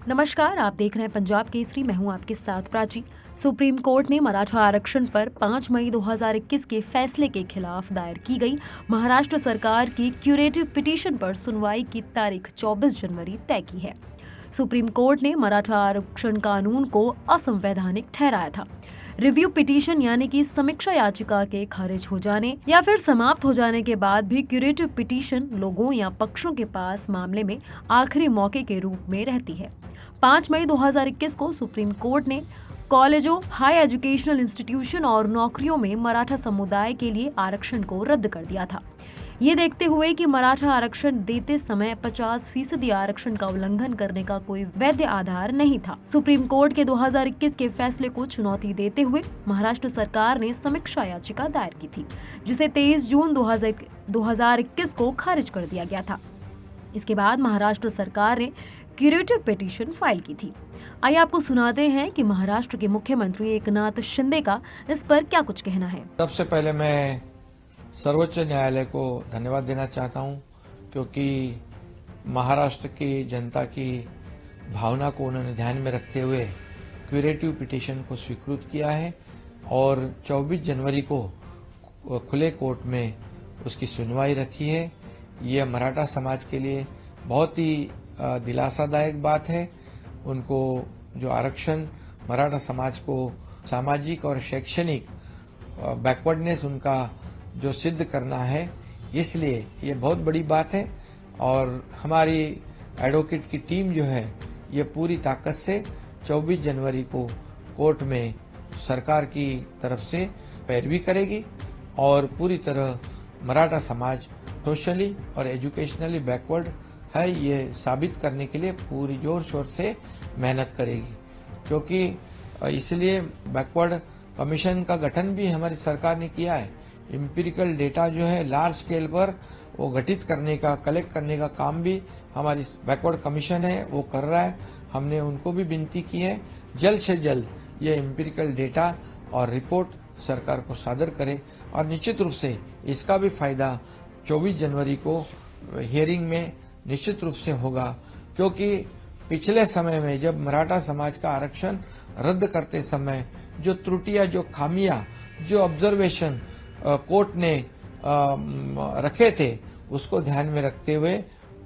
नमस्कार, आप देख रहे हैं पंजाब केसरी। मैं हूं आपके साथ प्राची। सुप्रीम कोर्ट ने मराठा आरक्षण पर 5 मई 2021 के फैसले के खिलाफ दायर की गई महाराष्ट्र सरकार की क्यूरेटिव पिटीशन पर सुनवाई की तारीख 24 जनवरी तय की है। सुप्रीम कोर्ट ने मराठा आरक्षण कानून को असंवैधानिक ठहराया था। रिव्यू पिटीशन यानी कि समीक्षा याचिका के खारिज हो जाने या फिर समाप्त हो जाने के बाद भी क्यूरेटिव पिटीशन लोगों या पक्षों के पास मामले में आखिरी मौके के रूप में रहती है। 5 मई 2021 को सुप्रीम कोर्ट ने कॉलेजों, हाई एजुकेशनल इंस्टीट्यूशन और नौकरियों में मराठा समुदाय के लिए आरक्षण को रद्द कर दिया था। ये देखते हुए कि मराठा आरक्षण देते समय 50% आरक्षण का उल्लंघन करने का कोई वैध आधार नहीं था। सुप्रीम कोर्ट के 2021 के फैसले को चुनौती देते हुए महाराष्ट्र सरकार ने समीक्षा याचिका दायर की थी, जिसे 23 जून 2021 को खारिज कर दिया गया था। इसके बाद महाराष्ट्र सरकार ने क्यूरेटिव पिटीशन फाइल की थी। आइए आपको सुनाते हैं कि महाराष्ट्र के मुख्यमंत्री एकनाथ शिंदे का इस पर क्या कुछ कहना है। सबसे पहले मैं सर्वोच्च न्यायालय को धन्यवाद देना चाहता हूं, क्योंकि महाराष्ट्र की जनता की भावना को उन्होंने ध्यान में रखते हुए क्यूरेटिव पिटीशन को स्वीकृत किया है और 24 जनवरी को खुले कोर्ट में उसकी सुनवाई रखी है। यह मराठा समाज के लिए बहुत ही दिलासादायक बात है। उनको जो आरक्षण मराठा समाज को सामाजिक और शैक्षणिक बैकवर्डनेस उनका जो सिद्ध करना है, इसलिए ये बहुत बड़ी बात है। और हमारी एडवोकेट की टीम जो है ये पूरी ताकत से 24 जनवरी को कोर्ट में सरकार की तरफ से पैरवी करेगी और पूरी तरह मराठा समाज सोशली और एजुकेशनली बैकवर्ड है ये साबित करने के लिए पूरी जोर शोर से मेहनत करेगी। क्योंकि इसलिए बैकवर्ड कमीशन का गठन भी हमारी सरकार ने किया है। एम्पिरिकल डेटा जो है लार्ज स्केल पर वो गठित करने का, कलेक्ट करने का काम भी हमारी बैकवर्ड कमीशन है वो कर रहा है। हमने उनको भी विनती की है जल्द से जल्द ये एम्पिरिकल डेटा और रिपोर्ट सरकार को सादर करे और निश्चित रूप से इसका भी फायदा 24 जनवरी को हियरिंग में निश्चित रूप से होगा। क्योंकि पिछले समय में जब मराठा समाज का आरक्षण रद्द करते समय जो त्रुटियां, जो खामियां, जो ऑब्जर्वेशन कोर्ट ने रखे थे, उसको ध्यान में रखते हुए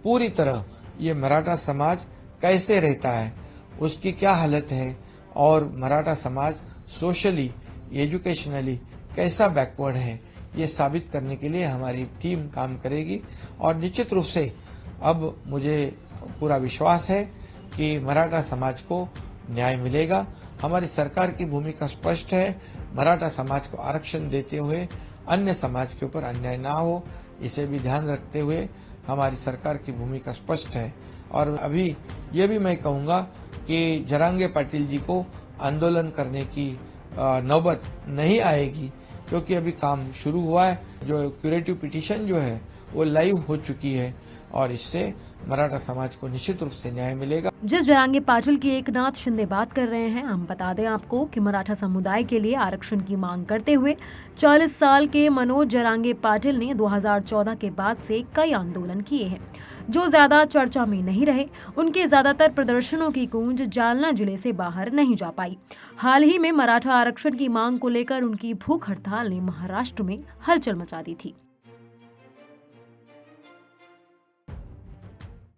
पूरी तरह ये मराठा समाज कैसे रहता है, उसकी क्या हालत है और मराठा समाज सोशली, एजुकेशनली कैसा बैकवर्ड है, ये साबित करने के लिए हमारी टीम काम करेगी। और निश्चित रूप से अब मुझे पूरा विश्वास है कि मराठा समाज को न्याय मिलेगा। हमारी सरकार की भूमिका स्पष्ट है, मराठा समाज को आरक्षण देते हुए अन्य समाज के ऊपर अन्याय ना हो, इसे भी ध्यान रखते हुए हमारी सरकार की भूमिका स्पष्ट है। और अभी ये भी मैं कहूंगा कि जरांगे पाटिल जी को आंदोलन करने की नौबत नहीं आएगी, क्योंकि अभी काम शुरू हुआ है। जो क्यूरेटिव पिटीशन जो है वो लाइव हो चुकी है और इससे मराठा समाज को निश्चित रूप से न्याय मिलेगा। जिस जरांगे पाटिल की एकनाथ शिंदे बात कर रहे हैं, हम बता दें आपको कि मराठा समुदाय के लिए आरक्षण की मांग करते हुए 40 साल के मनोज जरांगे पाटिल ने 2014 के बाद से कई आंदोलन किए हैं, जो ज्यादा चर्चा में नहीं रहे। उनके ज्यादातर प्रदर्शनों की गूंज जालना जिले से बाहर नहीं जा पाई। हाल ही में मराठा आरक्षण की मांग को लेकर उनकी भूख हड़ताल ने महाराष्ट्र में हलचल मचा दी थी।